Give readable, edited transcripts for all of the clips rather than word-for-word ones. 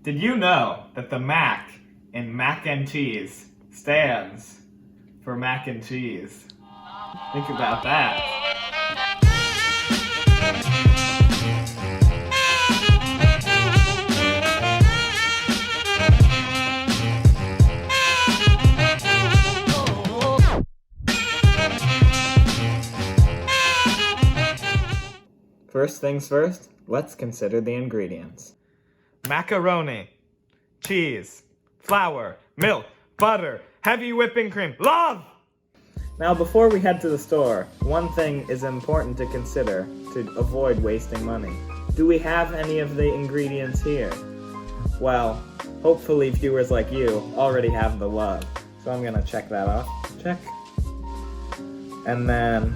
Did you know that the Mac in mac and cheese stands for mac and cheese? Think about that. First things first, let's consider the ingredients. Macaroni, cheese, flour, milk, butter, heavy whipping cream, love! Now before we head to the store, one thing is important to consider to avoid wasting money. Do we have any of the ingredients here? Well, hopefully viewers like you already have the love. So I'm gonna check that off. Check. And then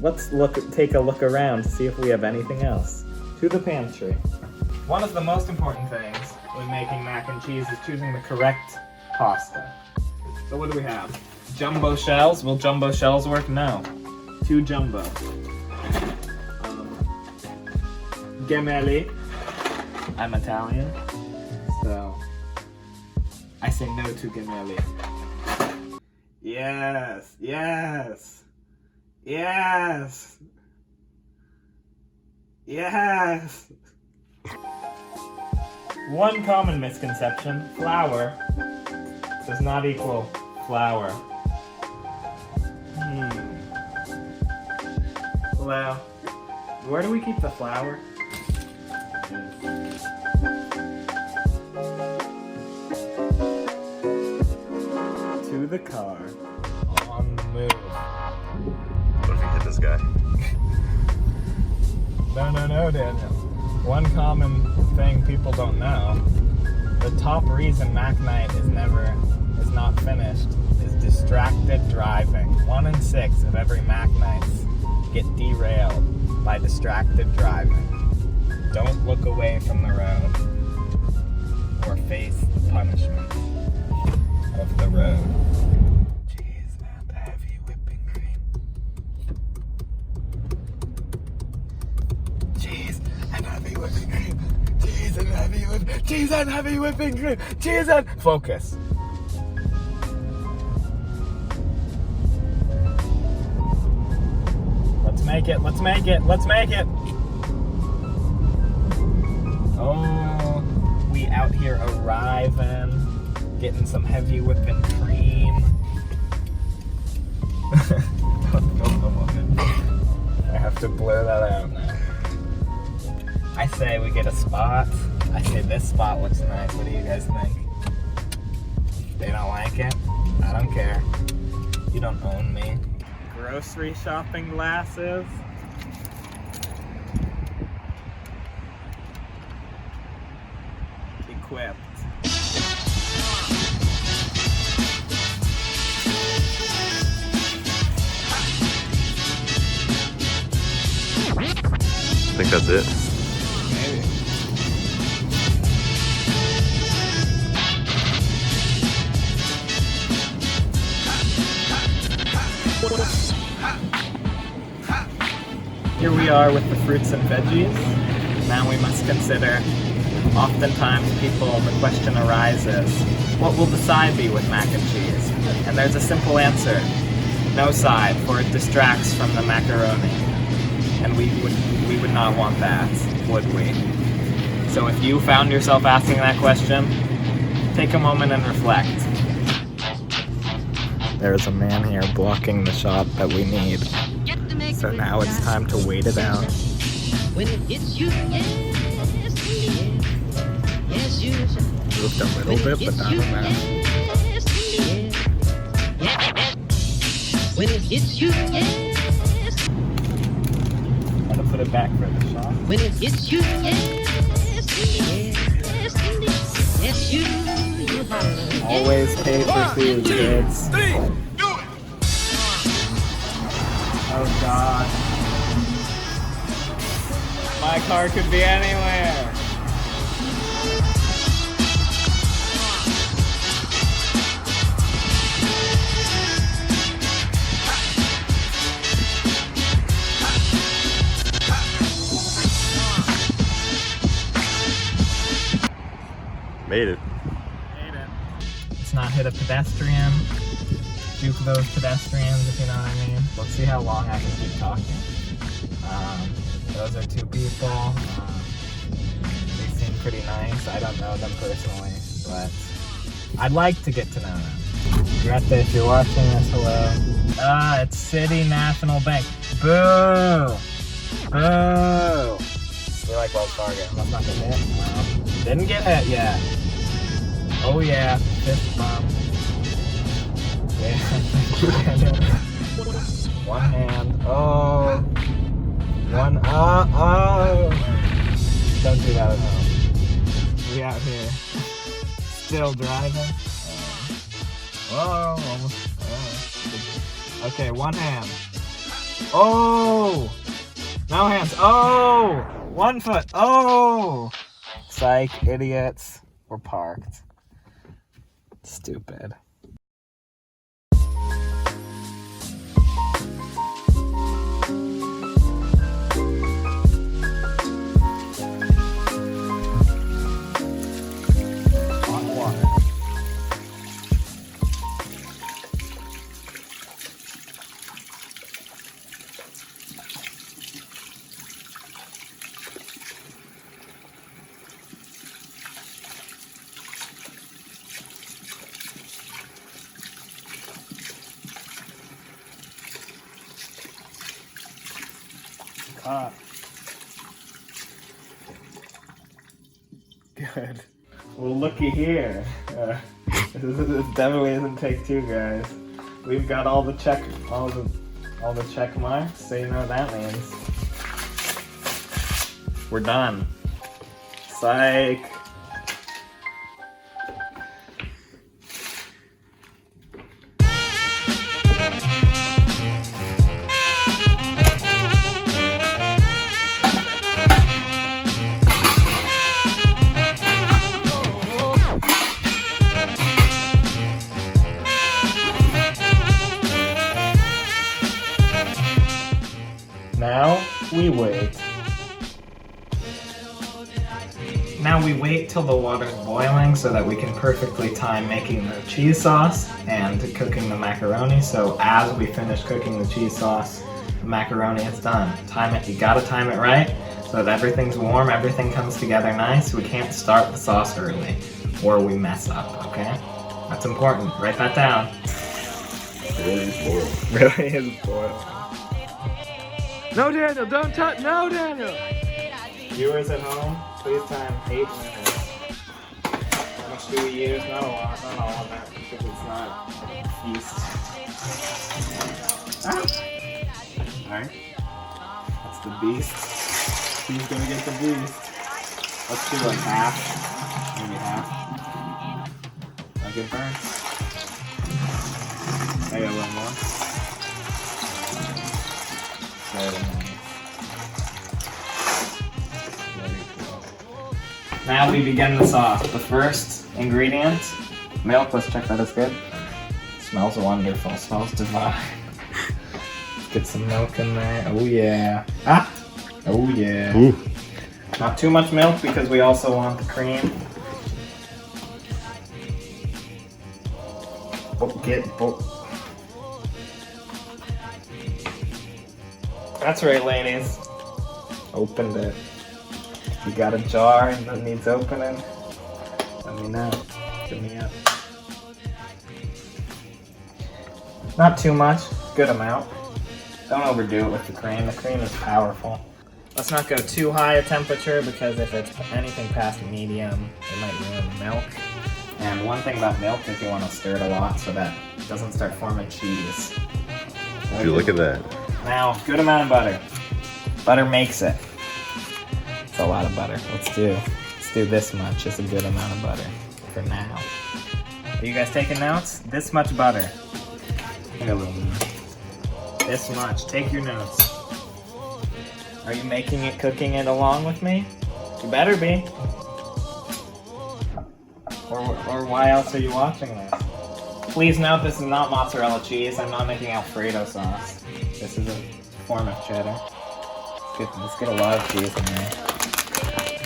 let's take a look around to see if we have anything else. To the pantry. One of the most important things when making mac and cheese is choosing the correct pasta. So what do we have? Jumbo shells. Will jumbo shells work? No. 2 jumbo. Gemelli. I'm Italian, so I say no to gemelli. Yes, yes, yes, yes. One common misconception, flour does not equal flour. Well, where do we keep the flour? To the car, on the move. What if we hit this guy? No, Daniel. One common thing people don't know, the top reason Mac Night is not finished is distracted driving. 1 in 6 of every Mac Nights get derailed by distracted driving. Don't look away from the road or face the punishment of the road. Cheese and heavy whipping cream. Cheese and heavy whipping cream. Cheese and heavy whipping. Cheese and heavy whipping cream. Cheese and focus. Let's make it. Let's make it. Let's make it. Oh, we out here arriving, getting some heavy whipping cream. I have to blur that out now. I say we get a spot. I say this spot looks nice. What do you guys think? They don't like it? I don't care. You don't own me. Grocery shopping glasses. Equipped. I think that's it. Maybe. Here we are with the fruits and veggies. Now we must consider, oftentimes the question arises, what will the side be with mac and cheese? And there's a simple answer, no side, for it distracts from the macaroni. And we would not want that, would we? So if you found yourself asking that question, take a moment and reflect. There's a man here blocking the shot that we need. So now it's time to wait it out. When it hits you, Moved a little bit, but not enough. when it hits you, Gotta put it back for the shot. when it hits you, yes, you holler. Always pay for food, kids. Oh God. My car could be anywhere. Made it. Let's not hit a pedestrian. Juke those pedestrians, if you know what I mean. Let's see how long I can keep talking. Those are two people. They seem pretty nice. I don't know them personally, but I'd like to get to know them. Greta, if you're watching this, hello. It's City National Bank. Boo! Boo! We like Wells Fargo. Let's not get hit. Didn't get hit yet. Oh yeah, fist bump. Yeah. One hand. Oh. One. Oh. Don't do that at home. We out here. Still driving. Oh, almost. Oh. Okay, one hand. Oh. No hands. Oh. 1 foot. Oh. Psych, idiots. We're parked. Stupid. Good. Well, looky here. This definitely isn't take two, guys. We've got all the check marks, so you know what that means. We're done. Psych. Now we wait. Now we wait till the water's boiling so that we can perfectly time making the cheese sauce and cooking the macaroni. So as we finish cooking the cheese sauce, the macaroni is done. Time it, you gotta time it right so that everything's warm, everything comes together nice. We can't start the sauce early or we mess up, okay? That's important, write that down. Really is boiled. Really is boiled. No, Daniel, don't touch. No, Daniel. Viewers at home, please time 8 minutes. How much do we use? Not a lot. Not all of that because it's not a feast. Ah. Alright. That's the beast. Who's gonna get the beast? Let's do like half. Maybe half. Not good burn. Maybe a little more. Now we begin the sauce. The first ingredient, milk. Let's check that is good. Smells wonderful. Smells divine. Let's get some milk in there. Oh yeah. Ah. Oh yeah. Ooh. Not too much milk because we also want the cream. That's right, ladies. Opened it. If you got a jar that needs opening, let me know. Give me up. Not too much. Good amount. Don't overdo it with the cream. The cream is powerful. Let's not go too high a temperature because if it's anything past medium, it might ruin the milk. And one thing about milk is you want to stir it a lot so that it doesn't start forming cheese. Would you look at that? Now, good amount of butter. Butter makes it. It's a lot of butter. Let's do this much. It's a good amount of butter for now. Are you guys taking notes? This much butter. Maybe a little more. This much. Take your notes. Are you making it, cooking it along with me? You better be. Or why else are you watching this? Please note this is not mozzarella cheese. I'm not making Alfredo sauce. This is a form of cheddar. Let's get a lot of cheese in there.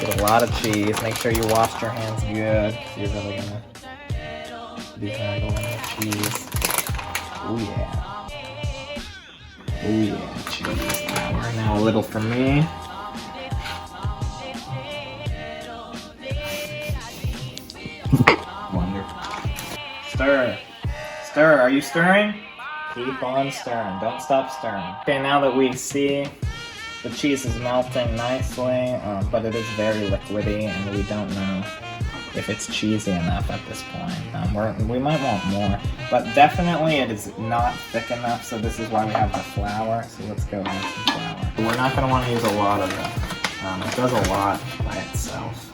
Get a lot of cheese. Make sure you wash your hands good, because you're really gonna be handling the cheese. Oh yeah. Oh yeah, cheese flour. Now a little for me. Wonderful. Stir. Stir. Are you stirring? Keep on stirring. Don't stop stirring. Okay, now that we see the cheese is melting nicely, but it is very liquidy, and we don't know if it's cheesy enough at this point. We might want more, but definitely it is not thick enough, so this is why we have the flour. So let's go add some flour. We're not going to want to use a lot of it. It does a lot by itself.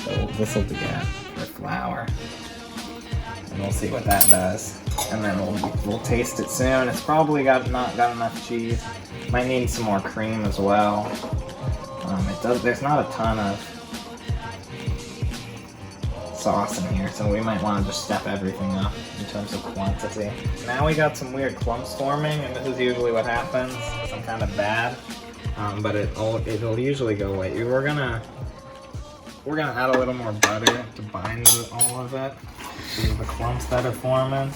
So this will be it for flour. And we'll see what that does. And then we'll taste it soon. It's probably not got enough cheese. Might need some more cream as well. There's not a ton of sauce in here, so we might want to just step everything up in terms of quantity. Now we got some weird clumps forming, and this is usually what happens. Some kind of bad, but it'll usually go away. We're gonna add a little more butter to bind all of it. See the clumps that are forming.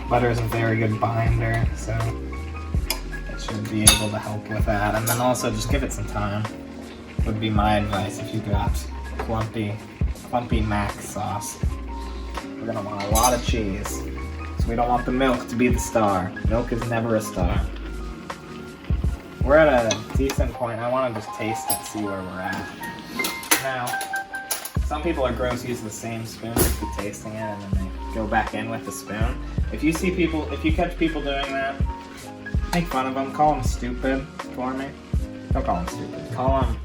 Butter is a very good binder, so it should be able to help with that. And then also just give it some time, would be my advice if you got clumpy mac sauce. We're gonna want a lot of cheese, so we don't want the milk to be the star. Milk is never a star. We're at a decent point. I want to just taste it, see where we're at. Now, some people are gross, use the same spoon to keep tasting it, and then they go back in with the spoon. If you catch people doing that, make fun of them, call them stupid for me. Don't call them stupid. Call them,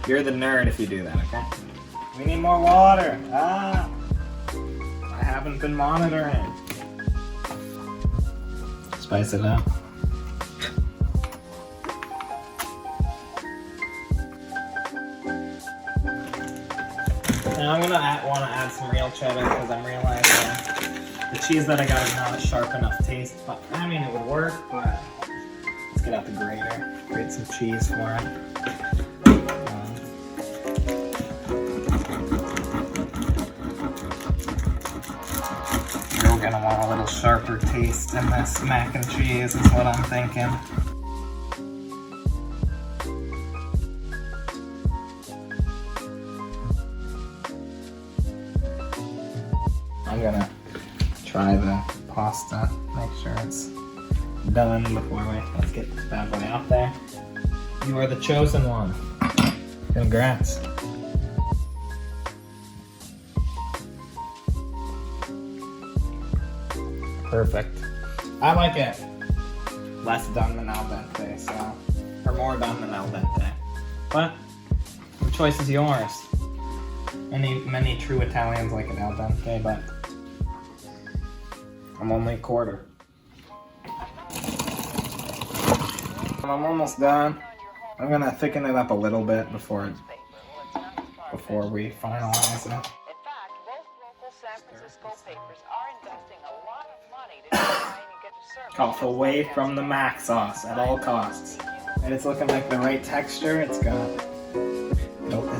you're the nerd if you do that, okay? We need more water. I haven't been monitoring. Spice it up. Now I'm gonna want to add some real cheddar because I'm realizing the cheese that I got is not a sharp enough taste. But I mean, it would work, but let's get out the grater, grate some cheese for it. You're gonna want a little sharper taste in this mac and cheese, is what I'm thinking. I'm gonna try the pasta, make sure it's done before let's get this bad boy out there. You are the chosen one. Congrats. Perfect. I like it less done than al dente, so, or more done than al dente. But the choice is yours. Many true Italians like it al dente, but I'm only a quarter. I'm almost done. I'm gonna thicken it up a little bit before we finalize it. In fact, both local San Francisco papers are investing a lot of money to try and get to serve. Off away from the mac sauce at all costs. And it's looking like the right texture. It's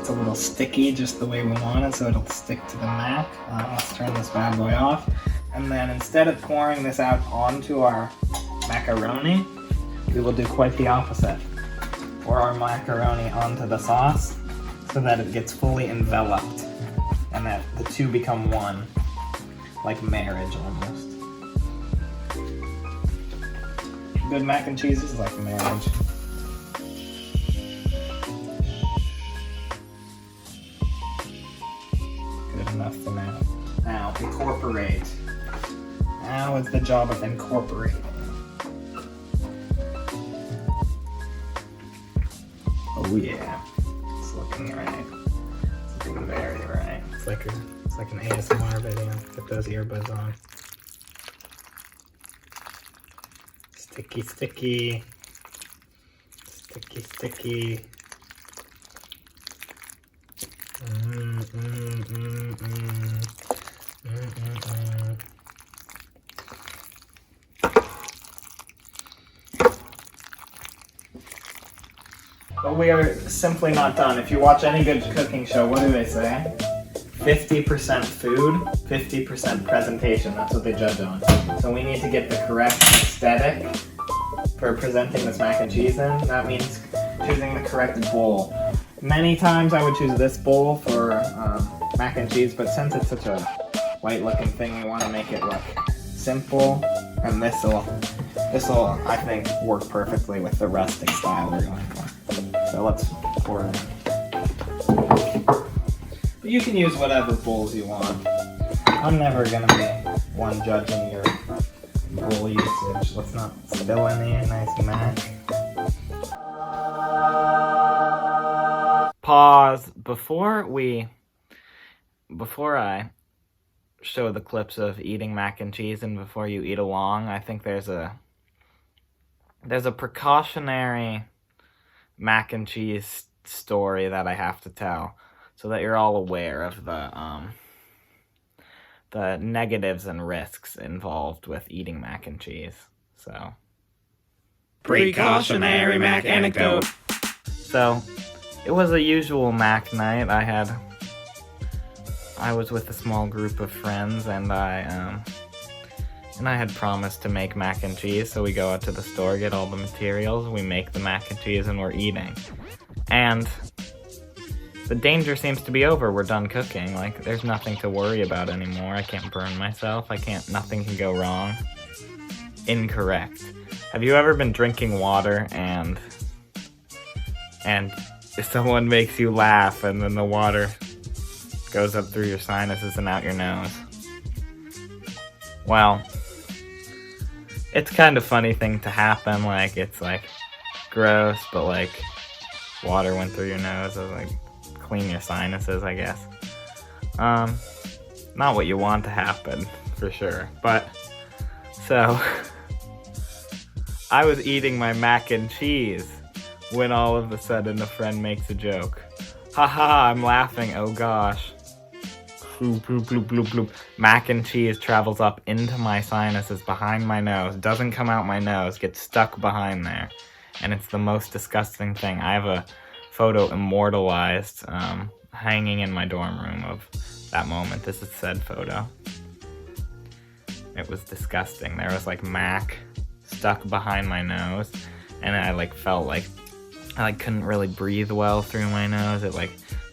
a little sticky, just the way we want it, so it'll stick to the mac. Let's turn this bad boy off. And then instead of pouring this out onto our macaroni, we will do quite the opposite. Pour our macaroni onto the sauce so that it gets fully enveloped and that the two become one, like marriage almost. Good mac and cheese is like marriage. Good enough for now. Now, incorporate. Now is the job of incorporating. Oh yeah, it's looking right. It's looking very right. It's like an ASMR video. Get those earbuds on. Sticky, sticky. Sticky, sticky. Well, we are simply not done. If you watch any good cooking show, what do they say? 50% food, 50% presentation. That's what they judge on. So we need to get the correct aesthetic for presenting this mac and cheese in. That means choosing the correct bowl. Many times I would choose this bowl for mac and cheese, but since it's such a white looking thing, we want to make it look simple, and this'll, I think, work perfectly with the rustic style we're going for. So let's pour it in. But you can use whatever bowls you want. I'm never gonna be one judging your bowl usage. Let's not spill any. Nice mac. Pause. Before I show the clips of eating mac and cheese and before you eat along, I think there's a precautionary mac and cheese story that I have to tell so that you're all aware of the negatives and risks involved with eating mac and cheese. So, Precautionary mac anecdote. So, it was a usual mac night. I was with a small group of friends, and I had promised to make mac and cheese, so we go out to the store, get all the materials, we make the mac and cheese, and we're eating. And the danger seems to be over. We're done cooking. Like, there's nothing to worry about anymore. I can't burn myself. Nothing can go wrong. Incorrect. Have you ever been drinking water and someone makes you laugh and then the water goes up through your sinuses and out your nose? Well, it's kind of funny thing to happen. Like, it's like gross, but like water went through your nose. So like clean your sinuses, I guess. Not what you want to happen for sure. But so I was eating my mac and cheese when all of a sudden a friend makes a joke. Haha, I'm laughing. Oh gosh. Bloop, bloop, bloop, bloop, bloop. Mac and cheese travels up into my sinuses behind my nose, doesn't come out my nose, gets stuck behind there. And it's the most disgusting thing. I have a photo immortalized hanging in my dorm room of that moment. This is said photo. It was disgusting. There was like mac stuck behind my nose, and I like felt like I like couldn't really breathe well through my nose. It like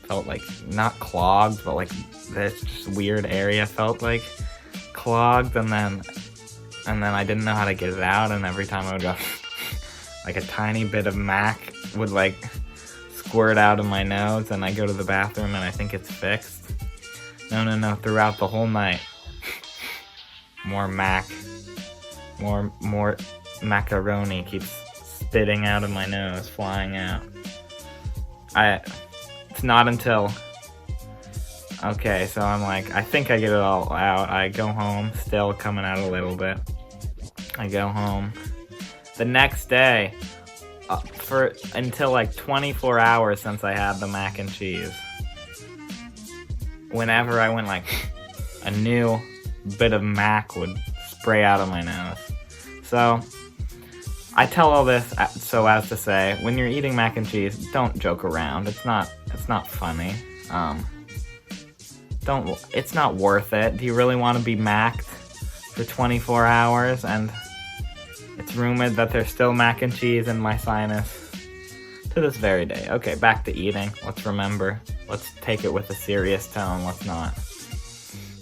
felt like not clogged, but like this just weird area felt like clogged, and then I didn't know how to get it out, and every time I would go like a tiny bit of mac would like squirt out of my nose, and I go to the bathroom and I think it's fixed. No, throughout the whole night. More macaroni keeps spitting out of my nose, flying out. It's not until... Okay, so I'm like, I think I get it all out. I go home, still coming out a little bit. I go home. The next day, until like 24 hours since I had the mac and cheese, whenever I went like, a new bit of mac would spray out of my nose. So, I tell all this so as to say, when you're eating mac and cheese, don't joke around. It's not funny. It's not worth it. Do you really want to be macked for 24 hours? And it's rumored that there's still mac and cheese in my sinus to this very day. Okay, back to eating. Let's remember. Let's take it with a serious tone. Let's not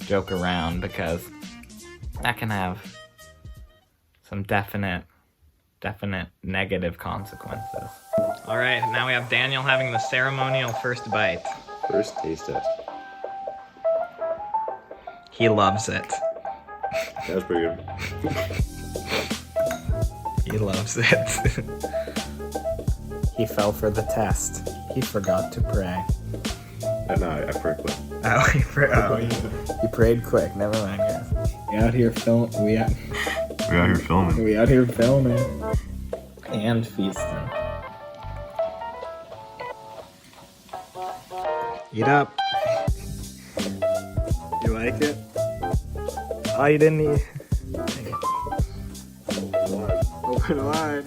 joke around, because that can have some definite negative consequences. All right, now we have Daniel having the ceremonial first bite. First taste test. He loves it. That was pretty good. He loves it. He fell for the test. He forgot to pray. No, I prayed quick. He prayed quick. Never mind, guys. We out here filming. We're out here filming. We out here filming and feasting. Eat up. You like it? Oh, you didn't eat. Open wide.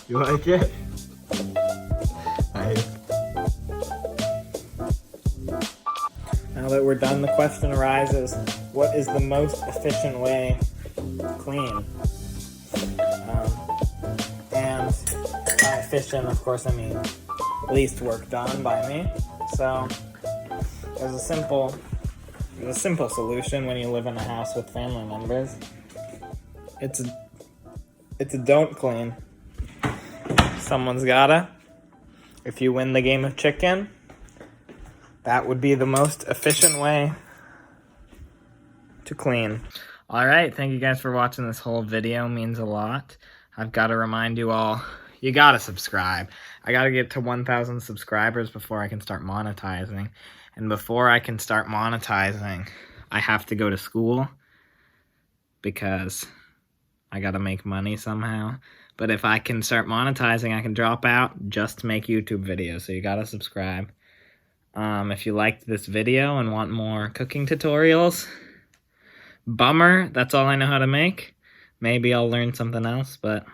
You like it? Now that we're done, the question arises, what is the most efficient way to clean? And by efficient, of course, I mean least work done by me. So there's a simple solution when you live in a house with family members. It's a don't clean. Someone's gotta. If you win the game of chicken, that would be the most efficient way to clean. All right, thank you guys for watching this whole video. It means a lot. I've got to remind you all, you gotta subscribe. I gotta get to 1,000 subscribers before I can start monetizing. And before I can start monetizing, I have to go to school because I gotta make money somehow. But if I can start monetizing, I can drop out just to make YouTube videos. So you gotta subscribe. If you liked this video and want more cooking tutorials, bummer, that's all I know how to make. Maybe I'll learn something else, but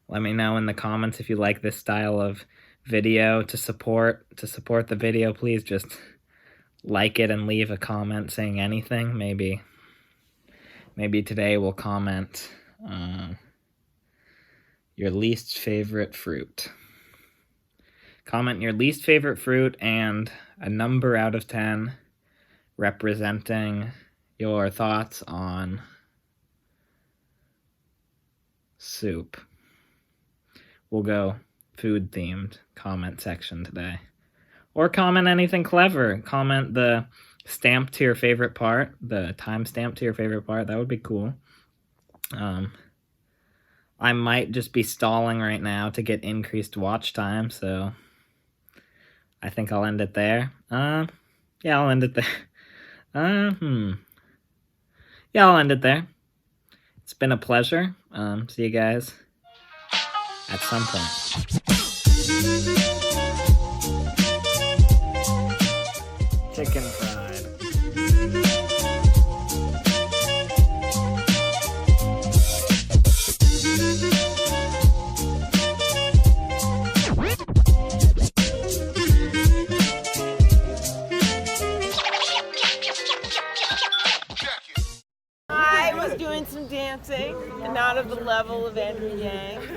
let me know in the comments if you like this style of video. To support the video, please just like it and leave a comment saying anything. Maybe today we'll comment your least favorite fruit. Comment your least favorite fruit and a number out of 10 representing your thoughts on soup. We'll go food themed comment section today. Or comment anything clever. Comment the stamp to your favorite part, the timestamp to your favorite part. That would be cool. I might just be stalling right now to get increased watch time, so I think I'll end it there. Yeah, I'll end it there. Yeah, I'll end it there. It's been a pleasure. See you guys at some point. Chicken fried. I was doing some dancing, and not of the level of Andrew Yang.